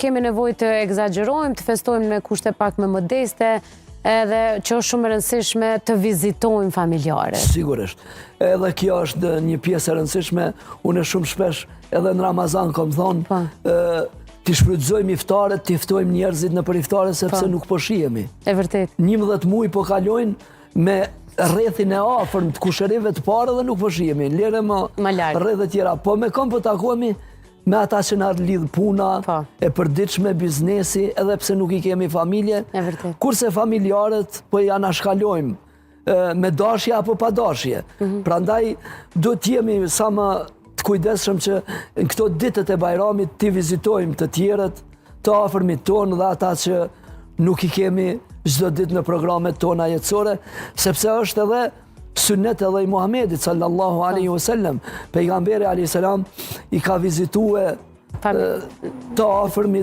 kemi nevojë të egzagjerojmë, të festojmë me kushte pak më modeste, edhe që është shumë e rëndësishme të vizitojmë familjarët. Sigurisht. Edhe kjo është një pjesë e rëndësishme. Unë shumë shpesh edhe në Ramazan kam thonë, t'i shfrytëzojmë iftaret, t'i ftojmë njerëzit në për iftare sepse nuk po shihemi. E vërtet. 11 muaj po kalojnë me rrethin e afërm të kushërive të parë dhe nuk po shihemi. Lere më rrethe tjera. Po me kom po takohemi me ata që na lidh puna, e përditshme, biznesi, edhe pse nuk i kemi familje. Kurse familjarët po ja na shkalojmë me dashje apo pa dashje. Prandaj duhet jemi sa më të kujdesshëm që në këto ditët e Bajramit t'i vizitojmë të tjerët, të afërmit tonë dhe ata që nuk i kemi çdo ditë në programet tona jetësore, sepse është edhe sunnet edhe i Muhamedit sallallahu alaihi wasallam. Pejgamberi alayhis salam i ka vizitue të afërmit